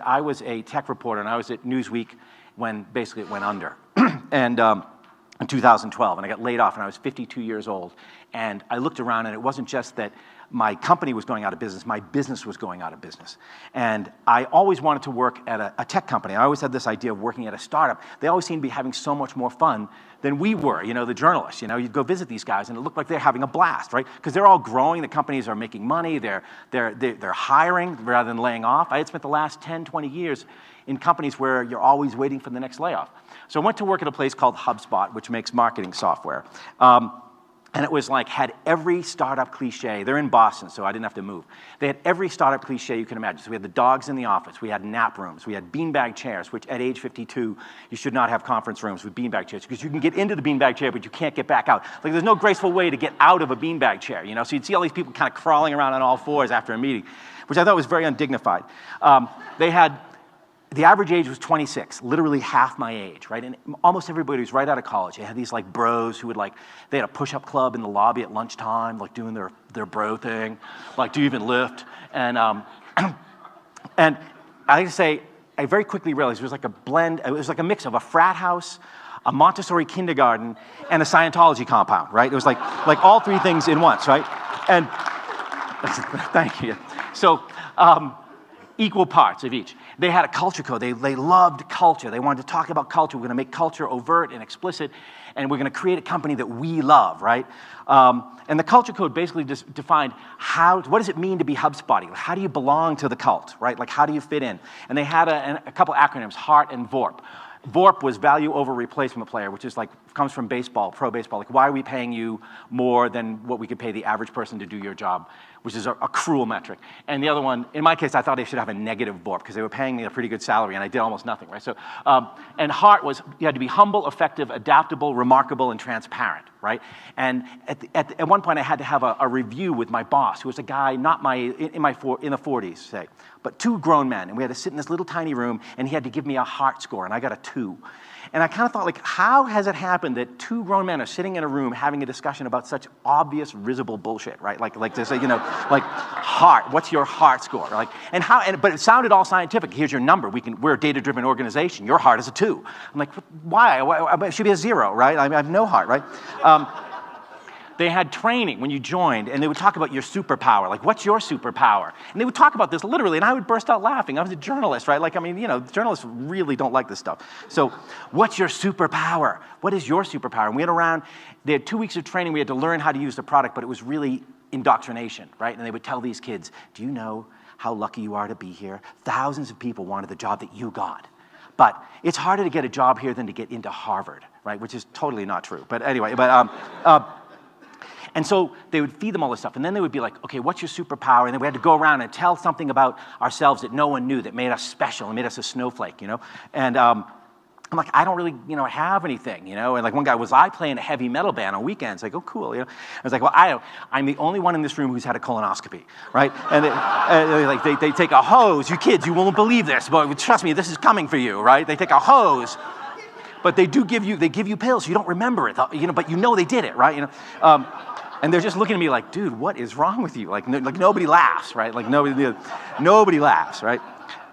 I was a tech reporter, and I was at Newsweek when basically it went under. And in 2012, and I got laid off, and I was 52 years old. And I looked around, and it wasn't just that my company was going out of business, my business was going out of business. And I always wanted to work at a tech company. I always had this idea of working at a startup. They always seemed to be having so much more fun than we were, you know, the journalists. You know, you'd go visit these guys, and it looked like they're having a blast, right? Because they're all growing, the companies are making money, they're hiring rather than laying off. I had spent the last 10, 20 years in companies where you're always waiting for the next layoff. So I went to work at a place called HubSpot, which makes marketing software. And it was like, had every startup cliche. They're in Boston, so I didn't have to move. They had every startup cliche you can imagine. So we had the dogs in the office, we had nap rooms, we had beanbag chairs, which at age 52, you should not have conference rooms with beanbag chairs, because you can get into the beanbag chair, but you can't get back out. Like, there's no graceful way to get out of a beanbag chair, you know? So you'd see all these people kind of crawling around on all fours after a meeting, which I thought was very undignified. The average age was 26, literally half my age, right? And almost everybody was right out of college. They had these like bros who would they had a push-up club in the lobby at lunchtime, like doing their bro thing, like, do you even lift? And and I like to say, I very quickly realized it was like a blend, it was like a mix of a frat house, a Montessori kindergarten, and a Scientology compound, right? It was like all three things in once, right? And thank you. So, equal parts of each. They had a culture code. They loved culture. They wanted to talk about culture. We're going to make culture overt and explicit, and we're going to create a company that we love, right? And the culture code basically just defined what does it mean to be HubSpotty? How do you belong to the cult, right? Like, how do you fit in? And they had a couple acronyms, HEART and VORP. VORP was value over replacement player, which is comes from baseball, pro baseball. Like, why are we paying you more than what we could pay the average person to do your job, which is a cruel metric. And the other one, in my case, I thought they should have a negative VORP, because they were paying me a pretty good salary, and I did almost nothing, right? So, and HEART was, you had to be humble, effective, adaptable, remarkable, and transparent, right? And at one point, I had to have a review with my boss, who was a guy not in the 40s, say, but two grown men, and we had to sit in this little tiny room, and he had to give me a HEART score, and I got a 2. And I kind of thought, like, how has it happened that two grown men are sitting in a room having a discussion about such obvious, risible bullshit, right? Like this, you know, like, HEART, what's your HEART score? Like, but it sounded all scientific. Here's your number. We're a data-driven organization. Your HEART is a 2. I'm like, why? It should be a 0, right? I have no HEART, right? They had training when you joined, and they would talk about your superpower. Like, what's your superpower? And they would talk about this literally, and I would burst out laughing. I was a journalist, right? Like, I mean, you know, journalists really don't like this stuff. So, what's your superpower? What is your superpower? And we they had 2 weeks of training. We had to learn how to use the product, but it was really indoctrination, right? And they would tell these kids, do you know how lucky you are to be here? Thousands of people wanted the job that you got. But it's harder to get a job here than to get into Harvard, right? Which is totally not true. But anyway, and so they would feed them all this stuff, and then they would be like, okay, what's your superpower? And then we had to go around and tell something about ourselves that no one knew, that made us special and made us a snowflake, you know? And I'm like, I don't really, you know, have anything, you know? And like, one guy was, I play in a heavy metal band on weekends. Like, oh, cool, you know? I was like, well, I'm the only one in this room who's had a colonoscopy, right? And they take a hose. You kids, you won't believe this, but trust me, this is coming for you, right? They take a hose, but they give you pills. You don't remember it, you know, but you know they did it, right? You know? And they're just looking at me like, dude, what is wrong with you? Like nobody laughs, right? Like nobody laughs, right?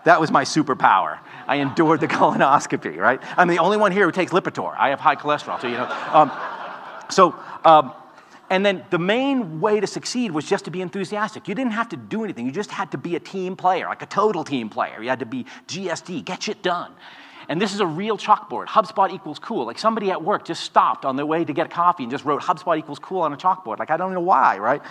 That was my superpower. I endured the colonoscopy, right? I'm the only one here who takes Lipitor. I have high cholesterol, so, you know. And then the main way to succeed was just to be enthusiastic. You didn't have to do anything. You just had to be a team player, like a total team player. You had to be GSD, get shit done. And this is a real chalkboard. HubSpot equals cool. Like, somebody at work just stopped on their way to get coffee and just wrote HubSpot equals cool on a chalkboard. Like, I don't know why, right?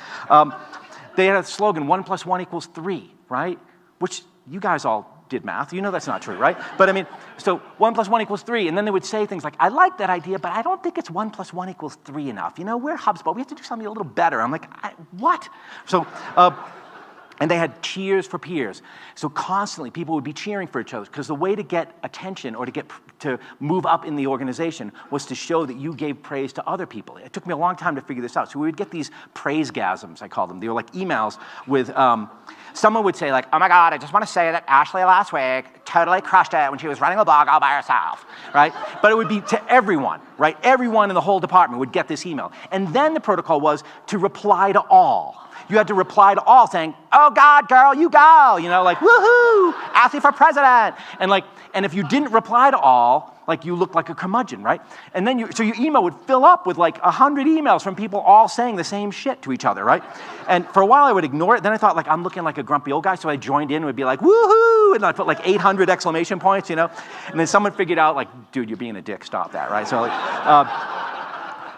They had a slogan, 1 + 1 = 3, right? Which you guys all did math. You know that's not true, right? But I mean, so 1 + 1 = 3. And then they would say things like, I like that idea, but I don't think it's 1 + 1 = 3 enough. You know, we're HubSpot. We have to do something a little better. I'm like, what? So, and they had cheers for peers. So constantly people would be cheering for each other, because the way to get attention or to move up in the organization was to show that you gave praise to other people. It took me a long time to figure this out. So we would get these praise-gasms, I call them. They were like emails with, someone would say like, oh my God, I just want to say that Ashley last week totally crushed it when she was running a blog all by herself, right? But it would be to everyone, right? Everyone in the whole department would get this email. And then the protocol was to reply to all. You had to reply to all saying, oh God, girl, you go, you know, like, woohoo, ask me for president. And if you didn't reply to all, like you looked like a curmudgeon, right? And then so your email would fill up with like 100 emails from people all saying the same shit to each other, right? And for a while I would ignore it. Then I thought like, I'm looking like a grumpy old guy. So I joined in and would be like, woohoo. And I'd put like 800 exclamation points, you know? And then someone figured out like, dude, you're being a dick, stop that, right? So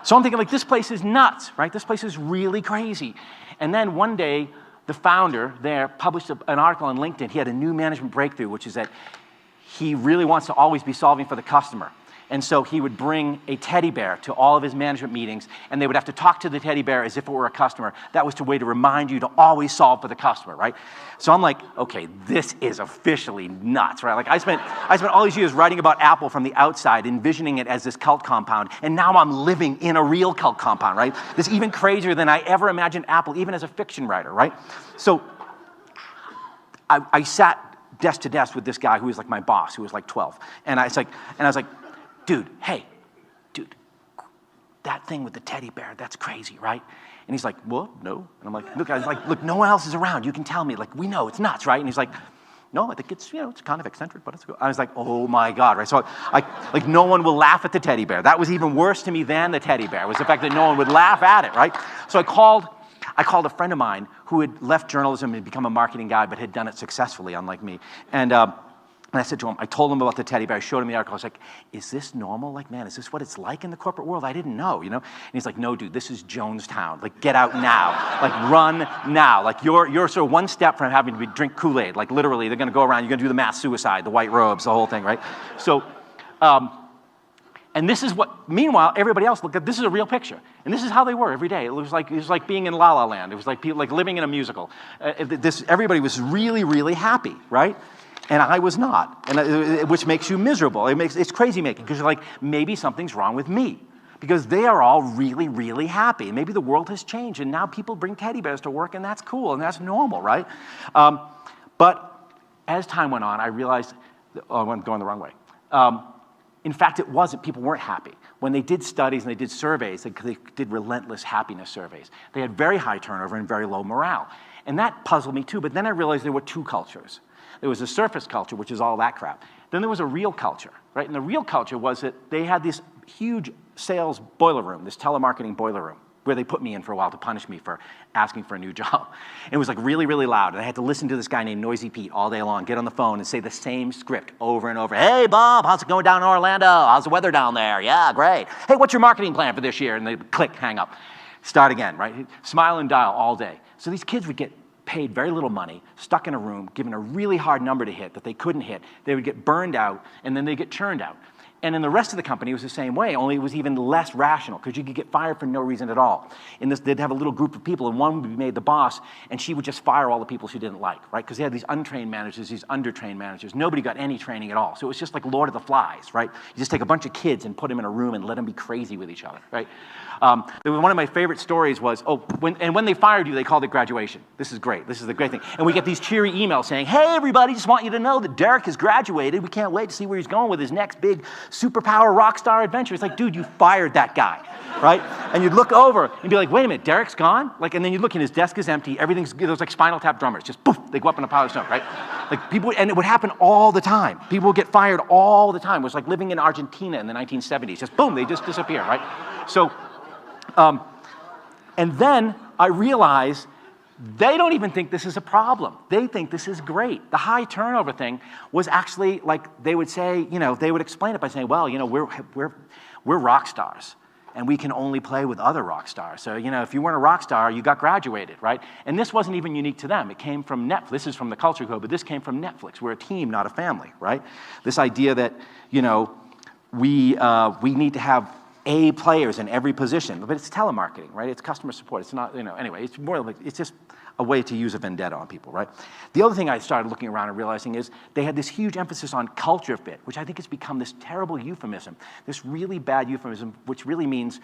so I'm thinking like, this place is nuts, right? This place is really crazy. And then one day, the founder there published an article on LinkedIn. He had a new management breakthrough, which is that he really wants to always be solving for the customer. And so he would bring a teddy bear to all of his management meetings, and they would have to talk to the teddy bear as if it were a customer. That was a way to remind you to always solve for the customer, right? So I'm like, okay, this is officially nuts, right? Like I spent all these years writing about Apple from the outside, envisioning it as this cult compound, and now I'm living in a real cult compound, right? This is even crazier than I ever imagined Apple, even as a fiction writer, right? So I sat desk to desk with this guy who was like my boss, who was like 12. And I was like, dude, that thing with the teddy bear, that's crazy, right? And he's like, well, no. And I'm like, look, no one else is around. You can tell me, like, we know it's nuts, right? And he's like, no, I think it's, you know, it's kind of eccentric, but it's good. I was like, oh my God, right? So like no one will laugh at the teddy bear. That was even worse to me than the teddy bear, was the fact that no one would laugh at it, right? So I called a friend of mine who had left journalism and become a marketing guy, but had done it successfully, unlike me. And I said to him, I told him about the teddy bear, I showed him the article, I was like, is this normal? Like, man, is this what it's like in the corporate world? I didn't know, you know? And he's like, no, dude, this is Jonestown. Like, get out now. Like, run now. Like, you're sort of one step from having to drink Kool-Aid. Like, literally, they're gonna go around, you're gonna do the mass suicide, the white robes, the whole thing, right? So, and this is what, meanwhile, everybody else looked at, this is a real picture. And this is how they were every day. It was like being in La La Land. It was like people, like living in a musical. Everybody was really, really happy, right? And I was not, which makes you miserable. It's crazy making, because you're like, maybe something's wrong with me. Because they are all really, really happy. Maybe the world has changed, and now people bring teddy bears to work, and that's cool, and that's normal, right? But as time went on, I realized, I'm going the wrong way. In fact, it wasn't. People weren't happy. When they did studies and they did surveys, they did relentless happiness surveys. They had very high turnover and very low morale. And that puzzled me too, but then I realized there were two cultures. There was a surface culture, which is all that crap. Then there was a real culture, right? And the real culture was that they had this huge sales boiler room, this telemarketing boiler room, where they put me in for a while to punish me for asking for a new job. It was like really, really loud, and I had to listen to this guy named Noisy Pete all day long, get on the phone and say the same script over and over. Hey, Bob, how's it going down in Orlando? How's the weather down there? Yeah, great. Hey, what's your marketing plan for this year? And they click, hang up. Start again, right? Smile and dial all day. So these kids would get paid very little money, stuck in a room, given a really hard number to hit that they couldn't hit. They would get burned out, and then they'd get churned out. And in the rest of the company, it was the same way, only it was even less rational, because you could get fired for no reason at all. In this, they'd have a little group of people, and one would be made the boss, and she would just fire all the people she didn't like, right? Because they had these untrained managers, these undertrained managers. Nobody got any training at all. So it was just like Lord of the Flies, right? You just take a bunch of kids and put them in a room and let them be crazy with each other, right? One of my favorite stories was, when they fired you, they called it graduation. This is great. This is the great thing. And we get these cheery emails saying, hey, everybody, just want you to know that Derek has graduated. We can't wait to see where he's going with his next big superpower rock star adventure. It's like, dude, you fired that guy, right? And you'd look over and be like, wait a minute, Derek's gone? Like, and then you look and his desk is empty. Everything's, there's like Spinal Tap drummers. Just poof, they go up in a pile of snow, right? Like people, and it would happen all the time. People would get fired all the time. It was like living in Argentina in the 1970s. Just boom, they just disappear, right? So, and then I realized they don't even think this is a problem. They think this is great. The high turnover thing was actually like, they would say, you know, they would explain it by saying, well, you know, we're rock stars, and we can only play with other rock stars. So, you know, if you weren't a rock star, you got graduated, right? And this wasn't even unique to them. It came from Netflix. This is from the Culture Code, but this came from Netflix. We're a team, not a family, right? This idea that, you know, we need to have A players in every position, but it's telemarketing, right? It's customer support. It's not, you know, anyway, it's more like, it's just a way to use a vendetta on people, right? The other thing I started looking around and realizing is they had this huge emphasis on culture fit, which I think has become this terrible euphemism, this really bad euphemism, which really means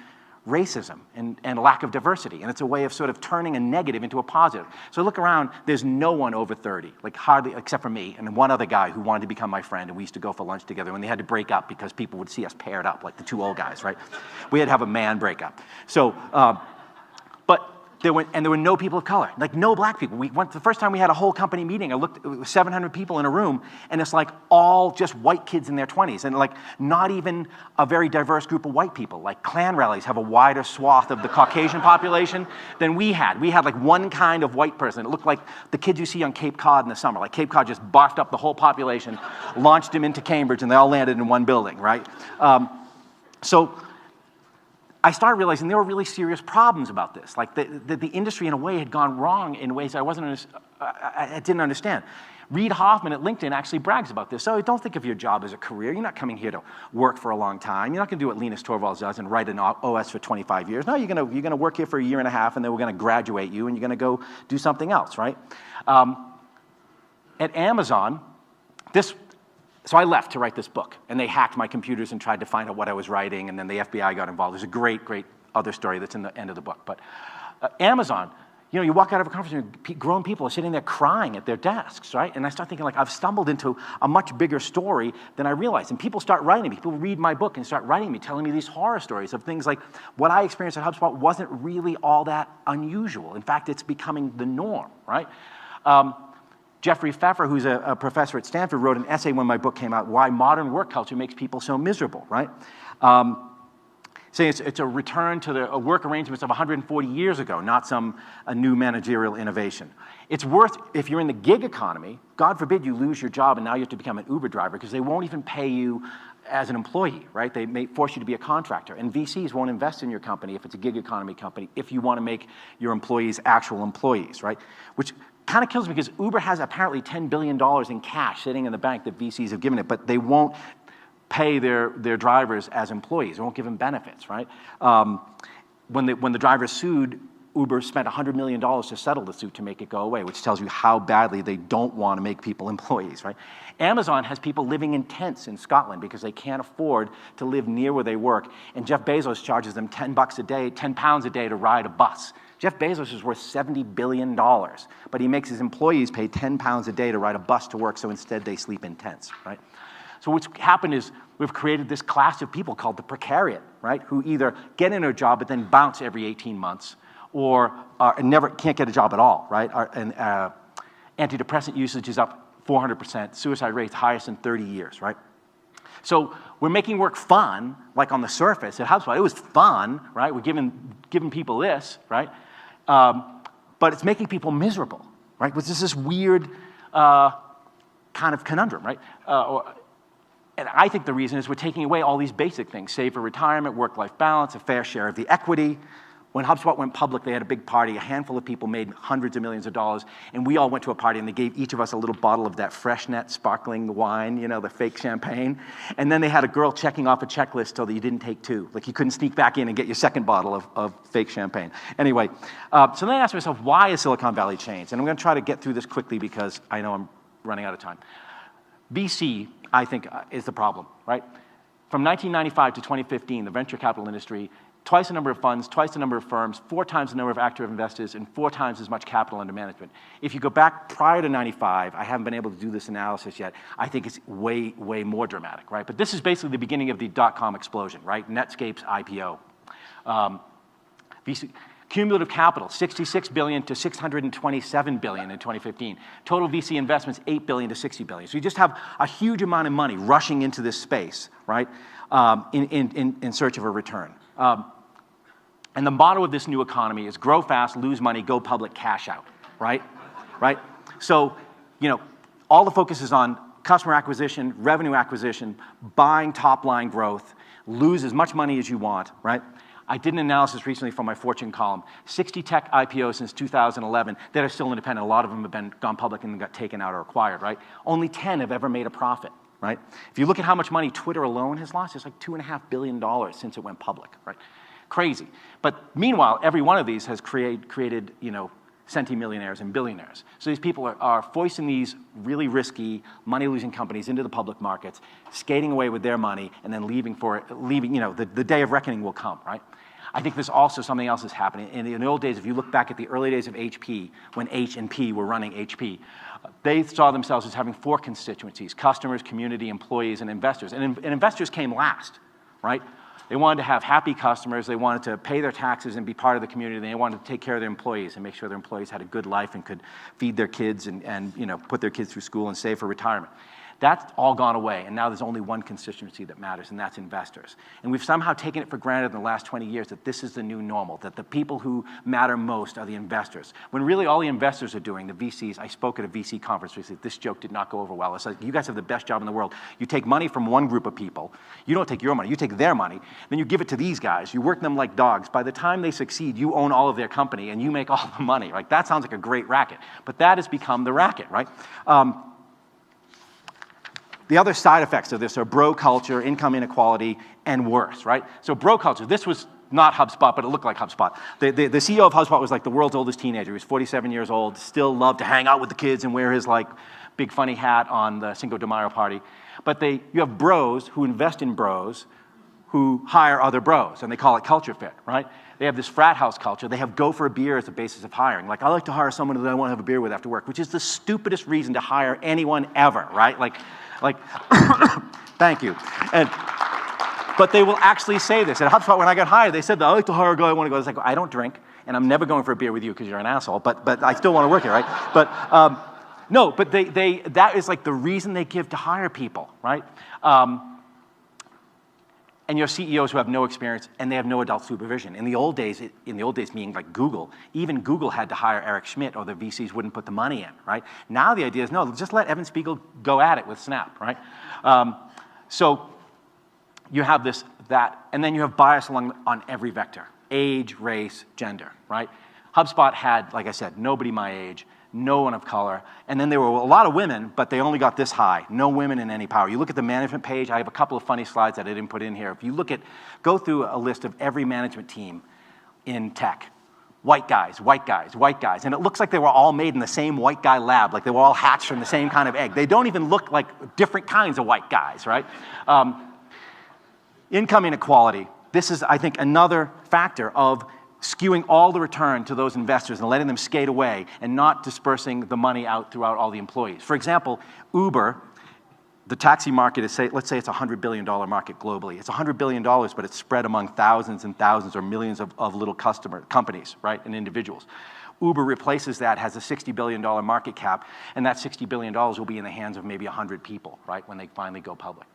racism and lack of diversity. And it's a way of sort of turning a negative into a positive. So look around, there's no one over 30, like hardly, except for me and one other guy who wanted to become my friend, and we used to go for lunch together, and they had to break up because people would see us paired up, like the two old guys, right? We had to have a man breakup. So, but there were no people of color, like no black people. We went the first time we had a whole company meeting. I looked, it was 700 people in a room, and it's like all just white kids in their 20s, and like not even a very diverse group of white people. Like Klan rallies have a wider swath of the Caucasian population than we had. We had like one kind of white person. It looked like the kids you see on Cape Cod in the summer. Like Cape Cod just barfed up the whole population, launched them into Cambridge, and they all landed in one building, right? So I started realizing there were really serious problems about this. Like the industry in a way had gone wrong in ways I didn't understand. Reid Hoffman at LinkedIn actually brags about this. So don't think of your job as a career. You're not coming here to work for a long time. You're not going to do what Linus Torvalds does and write an OS for 25 years. No, you're going to work here for a year and a half, and then we're going to graduate you, and you're going to go do something else, right? At Amazon, so I left to write this book, and they hacked my computers and tried to find out what I was writing, and then the FBI got involved. There's a great, great other story that's in the end of the book. But Amazon, you walk out of a conference and grown people are sitting there crying at their desks, right? And I start thinking, like, I've stumbled into a much bigger story than I realized. And people start writing me. People read my book and start writing me, telling me these horror stories of things like what I experienced at HubSpot wasn't really all that unusual. In fact, it's becoming the norm, right? Jeffrey Pfeffer, who's a professor at Stanford, wrote an essay when my book came out, Why Modern Work Culture Makes People So Miserable, right? Saying it's a return to the work arrangements of 140 years ago, not a new managerial innovation. It's worth, if you're in the gig economy, God forbid you lose your job and now you have to become an Uber driver because they won't even pay you as an employee, right? They may force you to be a contractor. And VCs won't invest in your company if it's a gig economy company if you want to make your employees actual employees, right? Which kind of kills me because Uber has apparently $10 billion in cash sitting in the bank that VCs have given it, but they won't pay their drivers as employees. They won't give them benefits, right? When the drivers sued, Uber spent $100 million to settle the suit to make it go away, which tells you how badly they don't want to make people employees, right? Amazon has people living in tents in Scotland because they can't afford to live near where they work, and Jeff Bezos charges them £10 a day, £10 a day to ride a bus. Jeff Bezos is worth $70 billion, but he makes his employees pay £10 a day to ride a bus to work, so instead they sleep in tents, right? So what's happened is we've created this class of people called the precariat, right, who either get in a job but then bounce every 18 months or can't get a job at all, right? Antidepressant usage is up 400%, suicide rates highest in 30 years, right? So we're making work fun, like on the surface at HubSpot. It was fun, right? We're giving people this, right? But it's making people miserable, right? Which is this weird kind of conundrum, right? And I think the reason is we're taking away all these basic things: save for retirement, work-life balance, a fair share of the equity. When HubSpot went public, they had a big party. A handful of people made hundreds of millions of dollars, and we all went to a party, and they gave each of us a little bottle of that Freshnet sparkling wine, the fake champagne. And then they had a girl checking off a checklist so that you didn't take two. Like you couldn't sneak back in and get your second bottle of fake champagne. Anyway, so then I asked myself, why has Silicon Valley changed? And I'm going to try to get through this quickly because I know I'm running out of time. VC, I think, is the problem, right? From 1995 to 2015, the venture capital industry, twice the number of funds, twice the number of firms, 4 times the number of active investors, and 4 times as much capital under management. If you go back prior to 95, I haven't been able to do this analysis yet, I think it's way, way more dramatic, right? But this is basically the beginning of the dot-com explosion, right? Netscape's IPO. VC, cumulative capital, $66 billion to $627 billion in 2015. Total VC investments, $8 billion to $60 billion. So you just have a huge amount of money rushing into this space, right, in search of a return. And the motto of this new economy is grow fast, lose money, go public, cash out, right? Right? So, all the focus is on customer acquisition, revenue acquisition, buying top-line growth, lose as much money as you want, right? I did an analysis recently from my Fortune column. 60 tech IPOs since 2011 that are still independent. A lot of them have gone public and got taken out or acquired, right? Only 10 have ever made a profit, right? If you look at how much money Twitter alone has lost, it's like $2.5 billion since it went public, right? Crazy. But meanwhile, every one of these has created centimillionaires and billionaires. So these people are foisting these really risky, money-losing companies into the public markets, skating away with their money, and then leaving, the day of reckoning will come, right? I think there's also something else that's happening. In the old days, if you look back at the early days of HP, when H and P were running HP, they saw themselves as having 4 constituencies: customers, community, employees, and investors. And investors came last, right? They wanted to have happy customers. They wanted to pay their taxes and be part of the community. They wanted to take care of their employees and make sure their employees had a good life and could feed their kids and put their kids through school and save for retirement. That's all gone away, and now there's only one constituency that matters, and that's investors. And we've somehow taken it for granted in the last 20 years that this is the new normal, that the people who matter most are the investors. When really all the investors are doing, the VCs, I spoke at a VC conference recently, this joke did not go over well. It's like, you guys have the best job in the world. You take money from one group of people. You don't take your money, you take their money, then you give it to these guys. You work them like dogs. By the time they succeed, you own all of their company, and you make all the money. Like, that sounds like a great racket, but that has become the racket, right? The other side effects of this are bro culture, income inequality, and worse, right? So bro culture, this was not HubSpot, but it looked like HubSpot. The CEO of HubSpot was like the world's oldest teenager. He was 47 years old, still loved to hang out with the kids and wear his like big funny hat on the Cinco de Mayo party. But you have bros who invest in bros who hire other bros, and they call it culture fit, right? They have this frat house culture. They have go for a beer as a basis of hiring. Like, I like to hire someone that I want to have a beer with after work, which is the stupidest reason to hire anyone ever, right? Like, thank you. But they will actually say this. At HubSpot, when I got hired, they said, I like to hire a guy I want to go. I was like, I don't drink, and I'm never going for a beer with you because you're an asshole, but I still want to work here, right? But no, but that is like the reason they give to hire people, right? And you have CEOs who have no experience and they have no adult supervision. In the old days meaning like Google, even Google had to hire Eric Schmidt or the VCs wouldn't put the money in, right? Now the idea is, no, just let Evan Spiegel go at it with Snap, right? So you have that, and then you have bias on every vector: age, race, gender, right? HubSpot had, like I said, nobody my age, no one of color, and then there were a lot of women, but they only got this high. No women in any power. You look at the management page, I have a couple of funny slides that I didn't put in here. If you go through a list of every management team in tech, white guys, white guys, white guys, and it looks like they were all made in the same white guy lab, like they were all hatched from the same kind of egg. They don't even look like different kinds of white guys, right? Income inequality. This is, I think, another factor of skewing all the return to those investors and letting them skate away and not dispersing the money out throughout all the employees. For example, Uber, the taxi market is, let's say it's a $100 billion market globally. It's $100 billion, but it's spread among thousands and thousands or millions of little companies, right, and individuals. Uber replaces that, has a $60 billion market cap, and that $60 billion will be in the hands of maybe 100 people, right, when they finally go public.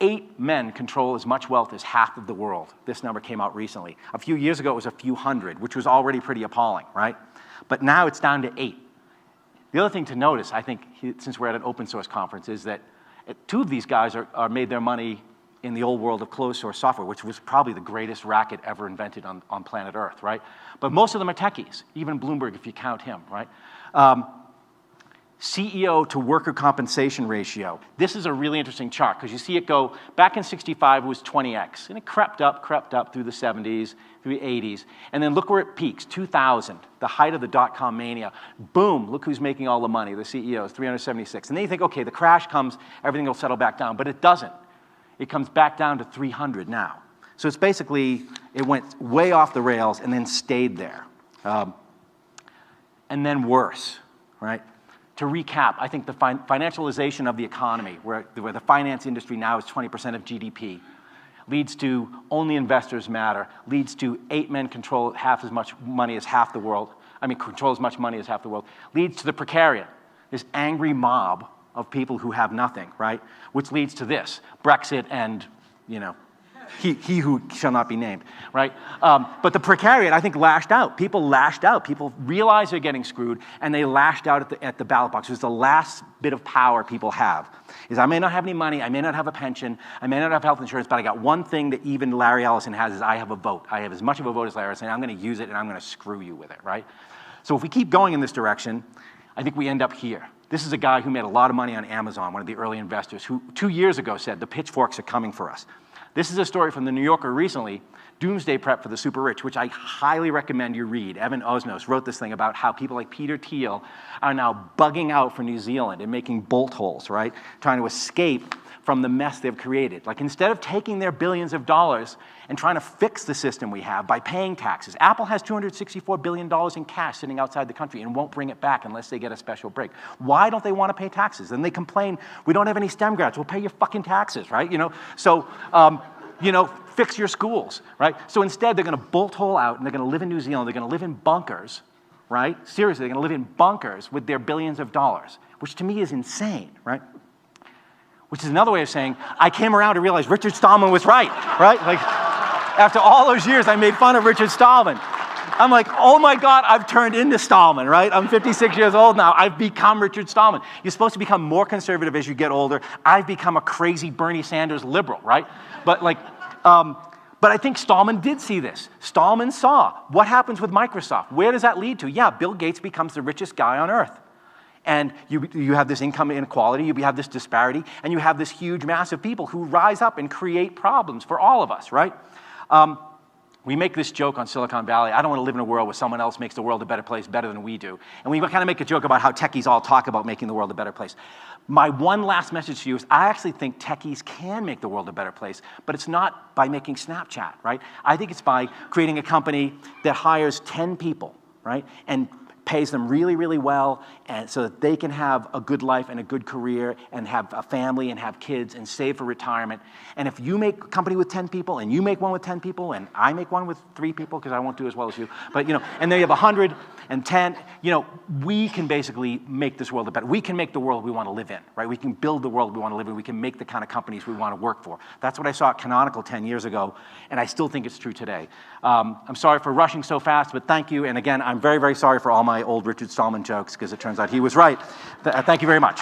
8 men control as much wealth as half of the world. This number came out recently. A few years ago, it was a few hundred, which was already pretty appalling, right? But now it's down to 8. The other thing to notice, I think, since we're at an open source conference, is that 2 of these guys are made their money in the old world of closed source software, which was probably the greatest racket ever invented on planet Earth, right? But most of them are techies, even Bloomberg, if you count him, right? CEO to worker compensation ratio. This is a really interesting chart because you see it go, back in 65 it was 20x, and it crept up through the 70s, through the 80s, and then look where it peaks, 2000, the height of the dot-com mania. Boom, look who's making all the money, the CEOs, 376. And then you think, okay, the crash comes, everything will settle back down, but it doesn't. It comes back down to 300 now. So it's basically, it went way off the rails and then stayed there. And then worse, right? To recap, I think the financialization of the economy, where the finance industry now is 20% of GDP, leads to only investors matter, leads to 8 men control half as much money as half the world, control as much money as half the world, leads to the precariat, this angry mob of people who have nothing, right? Which leads to this, Brexit and, he who shall not be named, right? But the precariat, I think, lashed out. People lashed out. People realized they're getting screwed, and they lashed out at the ballot box. It was the last bit of power people have. Is I may not have any money, I may not have a pension, I may not have health insurance, but I got one thing that even Larry Ellison has is I have a vote. I have as much of a vote as Larry Ellison, and I'm going to use it, and I'm going to screw you with it, right? So if we keep going in this direction, I think we end up here. This is a guy who made a lot of money on Amazon, one of the early investors, who 2 years ago said, the pitchforks are coming for us. This is a story from the New Yorker recently, Doomsday Prep for the Super Rich, which I highly recommend you read. Evan Osnos wrote this thing about how people like Peter Thiel are now bugging out for New Zealand and making bolt holes, right? Trying to escape from the mess they've created. Like, instead of taking their billions of dollars and trying to fix the system we have by paying taxes. Apple has $264 billion in cash sitting outside the country and won't bring it back unless they get a special break. Why don't they want to pay taxes? Then they complain, we don't have any STEM grads. We'll pay your fucking taxes, right? So, fix your schools, right? So instead, they're going to bolt hole out, and they're going to live in New Zealand. They're going to live in bunkers, right? Seriously, they're going to live in bunkers with their billions of dollars, which to me is insane, right? Which is another way of saying, I came around to realize Richard Stallman was right? Like, after all those years, I made fun of Richard Stallman. I'm like, oh my God, I've turned into Stallman, right? I'm 56 years old now. I've become Richard Stallman. You're supposed to become more conservative as you get older. I've become a crazy Bernie Sanders liberal, right? But I think Stallman did see this. Stallman saw what happens with Microsoft. Where does that lead to? Yeah, Bill Gates becomes the richest guy on earth. And you have this income inequality, you have this disparity, and you have this huge mass of people who rise up and create problems for all of us, right? We make this joke on Silicon Valley. I don't want to live in a world where someone else makes the world a better place better than we do. And we kind of make a joke about how techies all talk about making the world a better place. My one last message to you is I actually think techies can make the world a better place, but it's not by making Snapchat, right? I think it's by creating a company that hires 10 people, right? And pays them really, really well, and so that they can have a good life and a good career and have a family and have kids and save for retirement. And if you make a company with 10 people and you make one with 10 people and I make one with 3 people, because I won't do as well as you, but and then you have 110, we can basically make this world a better. We can make the world we want to live in, right? We can build the world we want to live in. We can make the kind of companies we want to work for. That's what I saw at Canonical 10 years ago, and I still think it's true today. I'm sorry for rushing so fast, but thank you. And again, I'm very, very sorry for all my old Richard Stallman jokes, because it turns out he was right. Thank you very much.